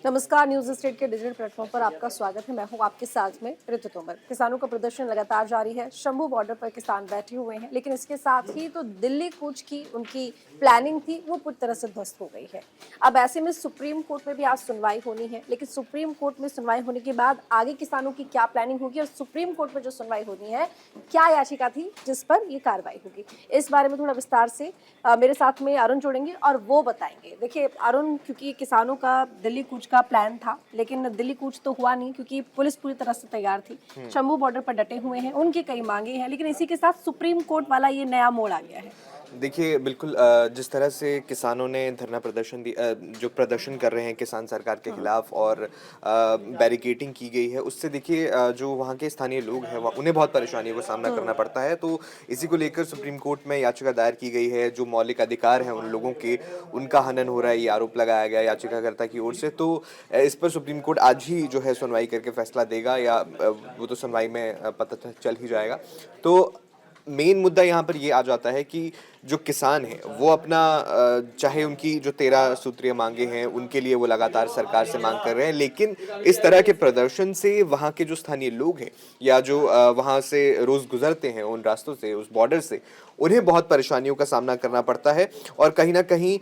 नमस्कार, news state के digital platform पर आपका स्वागत है। मैं हूं आपके साथ में ऋतु तोमर। किसानों का प्रदर्शन लगातार जारी है। शंभू बॉर्डर पर किसान बैठे हुए हैं, लेकिन इसके साथ ही तो दिल्ली कूच की उनकी प्लानिंग थी, वो पूरी तरह से ध्वस्त हो गई है। अब ऐसे में सुप्रीम कोर्ट में भी आज सुनवाई होनी है, लेकिन सुप्रीम कोर्ट में सुनवाई होने के बाद आगे किसानों की क्या प्लानिंग होगी और सुप्रीम कोर्ट में जो सुनवाई होनी है, क्या याचिका थी जिस पर ये कार्रवाई होगी, इस बारे में थोड़ा विस्तार से मेरे साथ में अरुण जुड़ेंगे और वो बताएंगे। देखिए अरुण, क्योंकि किसानों का दिल्ली कूच का प्लान था, लेकिन दिल्ली कूच तो हुआ नहीं क्योंकि पुलिस पूरी तरह से तैयार थी। शंभू बॉर्डर पर डटे हुए हैं, उनकी कई मांगे हैं, लेकिन इसी के साथ सुप्रीम कोर्ट वाला ये नया मोड़ आ गया है। देखिए बिल्कुल जिस तरह से किसानों ने धरना प्रदर्शन जो प्रदर्शन कर रहे हैं किसान सरकार के खिलाफ और बैरिकेडिंग की गई है उससे देखिए जो वहाँ के स्थानीय लोग हैं उन्हें बहुत परेशानियों का सामना करना पड़ता है। तो इसी को लेकर सुप्रीम कोर्ट में याचिका दायर की गई है। जो मौलिक अधिकार हैं उन लोगों के, उनका हनन हो रहा है, ये आरोप लगाया गया याचिकाकर्ता की ओर से। तो इस पर सुप्रीम कोर्ट आज ही जो है सुनवाई करके फैसला देगा या वो तो सुनवाई में पता चल ही जाएगा। तो मेन मुद्दा यहाँ पर ये आ जाता है कि जो किसान हैं वो अपना चाहे उनकी जो 13 सूत्रीय मांगे हैं उनके लिए वो लगातार सरकार से मांग कर रहे हैं, लेकिन इस तरह के प्रदर्शन से वहाँ के जो स्थानीय लोग हैं या जो वहाँ से रोज गुजरते हैं उन रास्तों से, उस बॉर्डर से, उन्हें बहुत परेशानियों का सामना करना पड़ता है। और कहीं ना कहीं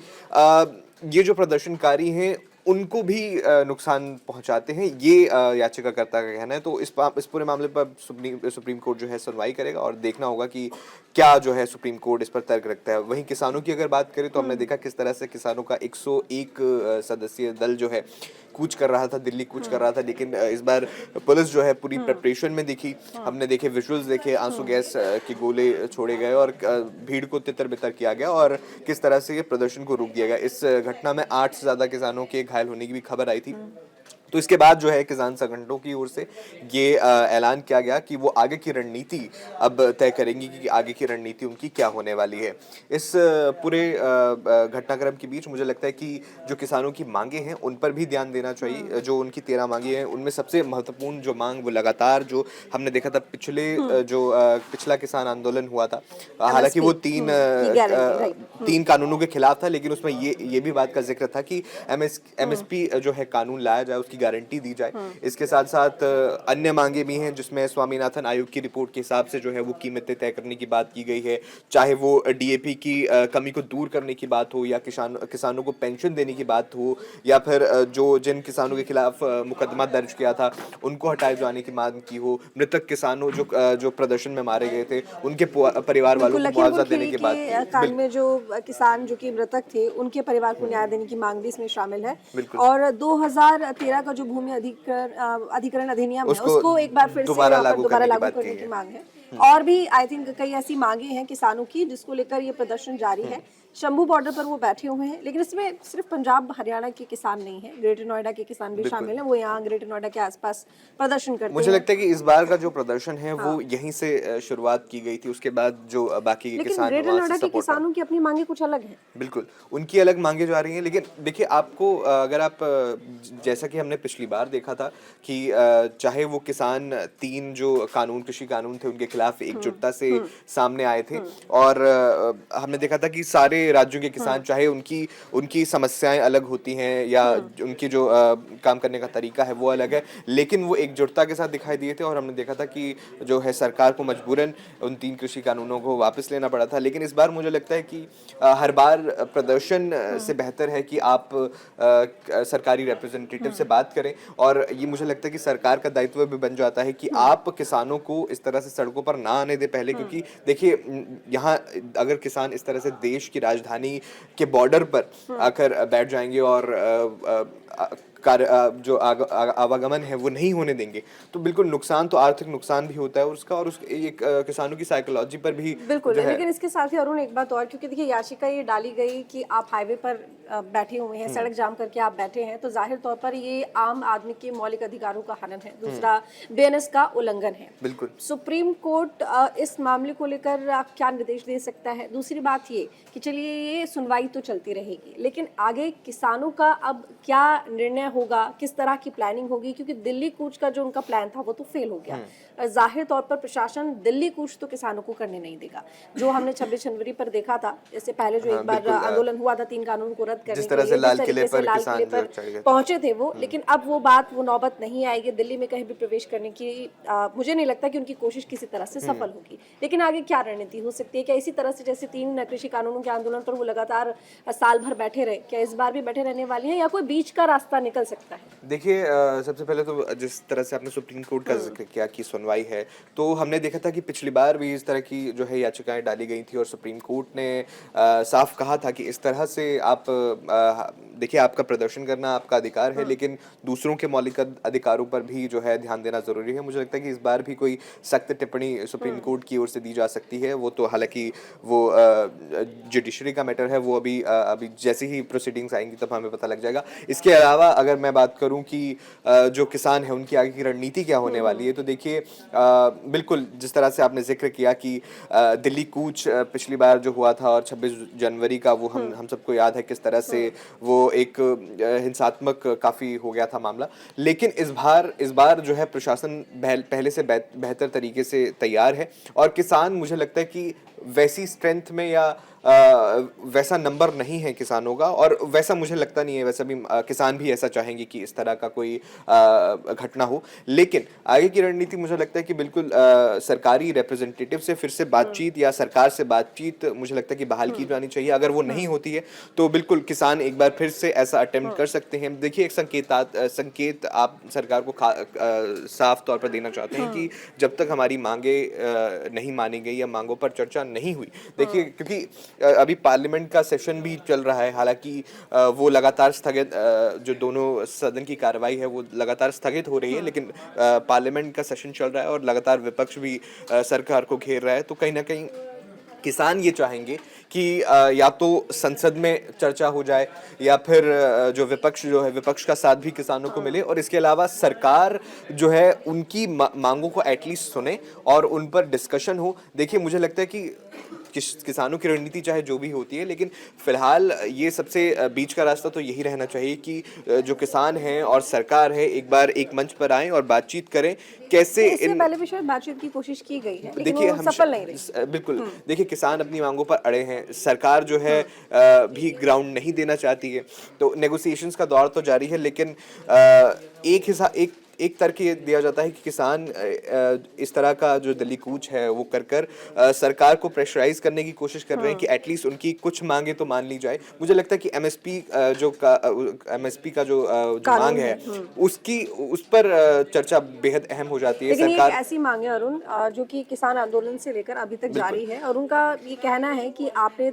ये जो प्रदर्शनकारी हैं उनको भी नुकसान पहुंचाते हैं, ये याचिकाकर्ता का कहना है। तो इस पूरे मामले पर सुप्रीम कोर्ट जो है सुनवाई करेगा और देखना होगा कि क्या जो है सुप्रीम कोर्ट इस पर तर्क रखता है। वहीं किसानों की अगर बात करें तो हमने देखा किस तरह से किसानों का 101 सदस्यीय दल जो है कूच कर रहा था, दिल्ली कूच कर रहा था, लेकिन इस बार पुलिस जो है पूरी प्रिपरेशन में दिखी। हमने देखे विजुअल्स देखे, आंसू गैस के गोले छोड़े गए और भीड़ को तितर बितर किया गया और किस तरह से ये प्रदर्शन को रोक दिया गया। इस घटना में 8 से ज्यादा किसानों के घायल होने की भी खबर आई थी। तो इसके बाद जो है किसान संगठनों की ओर से ये ऐलान किया गया कि वो आगे की रणनीति अब तय करेंगी कि आगे की रणनीति उनकी क्या होने वाली है। इस पूरे घटनाक्रम के बीच मुझे लगता है कि जो किसानों की मांगे हैं उन पर भी ध्यान देना चाहिए। जो उनकी 13 मांगे हैं उनमें सबसे महत्वपूर्ण जो मांग वो लगातार जो हमने देखा था पिछला किसान आंदोलन हुआ था, हालांकि वो तीन कानूनों के खिलाफ था, लेकिन उसमें ये भी बात का जिक्र था कि एमएसपी जो है कानून लाया जाए, उसकी गारंटी दी जाए। इसके साथ साथ अन्य मांगे भी हैं जिसमें स्वामीनाथन आयोग की रिपोर्ट के हिसाब से जो है वो कीमतें तय करने की बात की गई है, चाहे वो डीएपी की कमी को दूर करने की बात हो या किसानों को पेंशन देने की बात हो, या फिर जिन किसानों के खिलाफ मुकदमा दर्ज किया था उनको हटाए जाने की मांग की हो, मृतक किसानों जो प्रदर्शन में मारे गए थे उनके परिवार वालों को मुआवजा देने की बात की। कांड में जो किसान जो कि मृतक थे, उनके परिवार को न्याय देने की मांग भी इसमें शामिल है। और 2013 का जो भूमि अधिग्रहण अधिनियम है, उसको एक बार फिर से दोबारा लागू करने की मांग है। और भी आई थिंक कई ऐसी मांगे हैं किसानों की जिसको लेकर ये प्रदर्शन जारी है। शंभू बॉर्डर पर वो बैठे हुए हैं, लेकिन इसमें सिर्फ पंजाब हरियाणा के किसान नहीं है, ग्रेटर नोएडा के किसान भी शामिल हैं। वो यहाँ ग्रेटर नोएडा के आसपास प्रदर्शन करते हैं। मुझे लगता है कि इस बार का जो प्रदर्शन है वो यहीं से शुरुआत की गई थी, उसके बाद जो बाकी के किसान ग्रेटर नोएडा के किसानों की अपनी मांगे कुछ अलग है। बिल्कुल उनकी अलग मांगे जा रही हैं। लेकिन देखिए आपको अगर आप जैसा कि हमने पिछली बार देखा था कि चाहे वो किसान 3 जो कृषि कानून थे उनके खिलाफ एकजुटता से सामने आए थे, और हमने देखा था कि सारे राज्यों के किसान, चाहे उनकी समस्याएं अलग होती हैं या उनकी जो काम करने का तरीका है वो अलग है, लेकिन वो एकजुटता के साथ दिखाई दिए थे। और हमने देखा था कि जो है सरकार को मजबूरन उन 3 कृषि कानूनों को वापस लेना पड़ा था। लेकिन इस बार मुझे लगता है कि हर बार प्रदर्शन से बेहतर है कि आप सरकारी रिप्रेजेंटेटिव से बात करें, और ये मुझे लगता है कि सरकार का दायित्व भी बन जाता है कि आप किसानों को इस तरह से सड़कों पर ना आने दे पहले। क्योंकि देखिए यहाँ अगर किसान इस तरह से देश की राजधानी के बॉर्डर पर आकर बैठ जाएंगे और जो आवागमन है वो नहीं होने देंगे, तो बिल्कुल नुकसान, तो आर्थिक नुकसान भी होता है उसका, और एक किसानों की साइकोलॉजी पर भी बिल्कुल। लेकिन इसके साथ ही अरुण एक बात और, क्योंकि देखिए याचिका ये डाली गई कि आप हाईवे पर बैठे हुए हैं, सड़क जाम करके आप बैठे हैं, तो जाहिर तौर पर ये आम आदमी के मौलिक अधिकारों का हनन है, दूसरा बीएनएस का उल्लंघन है। बिल्कुल सुप्रीम कोर्ट इस मामले को लेकर आप क्या निर्देश दे सकता है? दूसरी बात ये कि चलिए ये सुनवाई तो चलती रहेगी, लेकिन आगे किसानों का अब क्या निर्णय होगा, किस तरह की प्लानिंग होगी? क्योंकि दिल्ली कूच का जो उनका प्लान था वो तो फेल हो गया। जाहिर तौर पर प्रशासन दिल्ली कूच तो किसानों को करने नहीं देगा। जो हमने 26 जनवरी पर देखा था, इससे पहले जो एक बार आंदोलन हुआ था 3 कानून को रद्द रद्द करने जिस तरह के से लिए लाल जिस किले तरीके से पर लाल किसान किले जो पर चढ़ गए थे। पहुंचे थे वो, लेकिन अब वो बात वो नौबत नहीं आएगी दिल्ली में कहीं भी प्रवेश करने की। मुझे नहीं लगता कि उनकी कोशिश किसी तरह से सफल होगी। लेकिन आगे क्या रणनीति हो सकती है? क्या इसी तरह से जैसे 3 कृषि कानूनों के आंदोलन पर वो लगातार साल भर बैठे रहे, क्या इस बार भी बैठे रहने वाले हैं या कोई बीच का रास्ता निकल सकता है? देखिए सबसे पहले तो जिस तरह से आपने सुप्रीम कोर्ट का जिक्र किया कि सुनवाई है, तो हमने देखा था कि पिछली बार भी इस तरह की जो है याचिकाएं डाली गई थी और सुप्रीम कोर्ट ने साफ कहा था कि इस तरह से आप देखिए, आपका प्रदर्शन करना आपका अधिकार है, लेकिन दूसरों के मौलिक अधिकारों पर भी जो है ध्यान देना ज़रूरी है। मुझे लगता है कि इस बार भी कोई सख्त टिप्पणी सुप्रीम कोर्ट की ओर से दी जा सकती है। वो तो हालांकि वो जुडिशरी का मैटर है, वो अभी जैसे ही प्रोसीडिंग्स आएंगी तब हमें पता लग जाएगा। इसके अलावा अगर मैं बात करूं कि जो किसान है उनकी आगे की रणनीति क्या होने वाली है, तो देखिए बिल्कुल जिस तरह से आपने जिक्र किया कि दिल्ली कूच पिछली बार जो हुआ था और 26 जनवरी का वो हम सबको याद है किस तरह से वो एक हिंसात्मक काफ़ी हो गया था मामला। लेकिन इस बार जो है प्रशासन पहले से बेहतर तरीके से तैयार है और किसान मुझे लगता है कि वैसी स्ट्रेंथ में या वैसा नंबर नहीं है किसानों का, और वैसा मुझे लगता नहीं है, वैसा भी किसान भी ऐसा चाहेंगे कि इस तरह का कोई घटना हो। लेकिन आगे की रणनीति मुझे लगता है कि बिल्कुल सरकारी रिप्रेजेंटेटिव से फिर से बातचीत या सरकार से बातचीत मुझे लगता है कि बहाल की जानी चाहिए। अगर वो नहीं होती है तो बिल्कुल किसान एक बार फिर से ऐसा अटेम्प्ट कर सकते हैं। देखिए, एक संकेत आप सरकार को साफ तौर पर देना चाहते हैं कि जब तक हमारी मांगे नहीं मानी गई या मांगों पर चर्चा नहीं हुई, देखिए क्योंकि अभी पार्लियामेंट का सेशन भी चल रहा है, हालांकि वो लगातार स्थगित जो दोनों सदन की कार्रवाई है वो लगातार स्थगित हो रही है, लेकिन पार्लियामेंट का सेशन चल रहा है और लगातार विपक्ष भी सरकार को घेर रहा है। तो कहीं ना कहीं किसान ये चाहेंगे कि या तो संसद में चर्चा हो जाए या फिर जो विपक्ष का साथ भी किसानों को मिले, और इसके अलावा सरकार जो है उनकी मांगों को एटलीस्ट सुने और उन पर डिस्कशन हो। देखिए, मुझे लगता है कि किसानों की रणनीति चाहे जो भी होती है, लेकिन फिलहाल ये सबसे बीच का रास्ता तो यही रहना चाहिए कि जो किसान हैं और सरकार है एक बार एक मंच पर आएं और बातचीत करें कैसे इससे पहले भी शायद बातचीत की कोशिश की गई है, लेकिन देखिए वो सफल नहीं रही। बिल्कुल देखिए, किसान अपनी मांगों पर अड़े हैं, सरकार जो है भी ग्राउंड नहीं देना चाहती है, तो नेगोशिएशंस का दौर तो जारी है। लेकिन एक तर्क ये दिया जाता है कि किसान इस तरह का जो दिल्ली कूच है वो कर सरकार को प्रेशराइज करने की कोशिश कर रहे हैं कि एटलीस्ट उनकी कुछ मांगे तो मान ली जाए। मुझे लगता है कि एमएसपी का जो मांग है उसकी उस पर चर्चा बेहद अहम हो जाती है। लेकिन ये सरकार एक ऐसी मांग है अरुण, जो कि किसान आंदोलन से लेकर अभी तक जारी है, और उनका ये कहना है कि आपने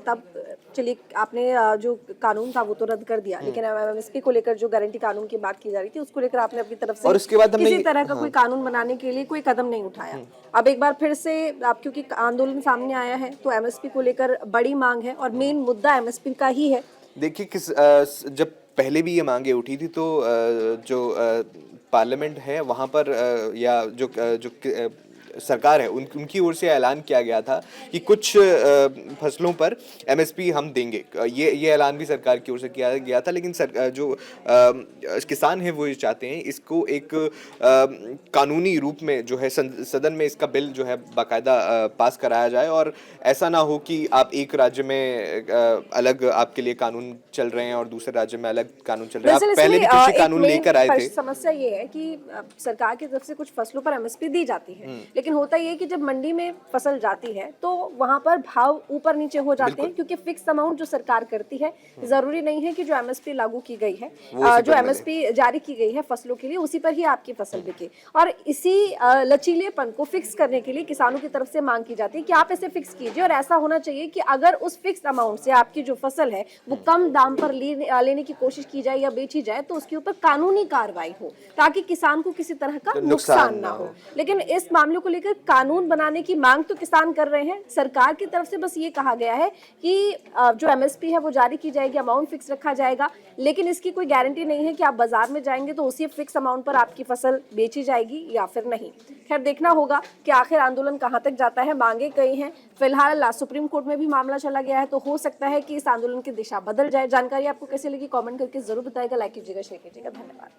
चलिए आपने जो कानून था वो तो रद्द कर दिया, लेकिन एमएसपी को लेकर जो गारंटी कानून की बात की जा रही थी उसको लेकर आपने अपनी तरफ से और उसके बाद हमने किसी तरह का कोई कानून बनाने के लिए कोई कदम नहीं उठाया। अब एक बार फिर से आप क्योंकि आंदोलन सामने आया है तो एमएसपी को लेकर बड़ी मांग है और मेन मुद्दा एमएसपी का ही है। देखिए, जब पहले भी ये मांगे उठी थी तो जो पार्लियामेंट है वहाँ पर या जो सरकार है उनकी ओर से ऐलान किया गया था कि कुछ फसलों पर एमएसपी हम देंगे। ये ऐलान भी सरकार की ओर से किया गया था, लेकिन किसान है वो ये चाहते हैं इसको एक कानूनी रूप में जो है सदन में इसका बिल जो है बाकायदा पास कराया जाए, और ऐसा ना हो कि आप एक राज्य में अलग आपके लिए कानून चल रहे हैं और दूसरे राज्य में अलग कानून चल रहे हैं। आप पहले भी कृषि कानून लेकर आए थे। समस्या ये है कि सरकार की तरफ से कुछ फसलों पर एमएसपी दी जाती है, लेकिन होता ये है कि जब मंडी में फसल जाती है तो वहां पर भाव ऊपर नीचे हो जाते हैं, क्योंकि फिक्स अमाउंट जो सरकार करती है, जरूरी नहीं है कि जो एमएसपी लागू की गई है, जो एमएसपी जारी की गई है फसलों के लिए, उसी पर ही आपकी फसल बिके। और इसी लचीलेपन को फिक्स करने के लिए किसानों की तरफ से मांग की जाती है कि आप इसे फिक्स कीजिए, और ऐसा होना चाहिए कि अगर उस फिक्स अमाउंट से आपकी जो फसल है वो कम दाम पर लेने की कोशिश की जाए या बेची जाए तो उसके ऊपर कानूनी कार्रवाई हो, ताकि किसान को किसी तरह का नुकसान ना हो। लेकिन इस मामले को लेकर कानून बनाने की मांग तो किसान कर रहे हैं, सरकार की तरफ से बस ये कहा गया है कि जो एमएसपी है वो जारी की जाएगी, अमाउंट फिक्स रखा जाएगा, लेकिन इसकी कोई गारंटी नहीं है कि आप बाजार में जाएंगे तो उसी फिक्स अमाउंट पर आपकी फसल बेची जाएगी या फिर नहीं। खैर, देखना होगा कि आखिर आंदोलन कहां तक जाता है। मांगे कई हैं, फिलहाल सुप्रीम कोर्ट में भी मामला चला गया है, तो हो सकता है कि इस आंदोलन की दिशा बदल जाए। जानकारी आपको कैसे लगी कमेंट करके जरूर बताएगा, लाइक कीजिएगा, शेयर कीजिएगा। धन्यवाद।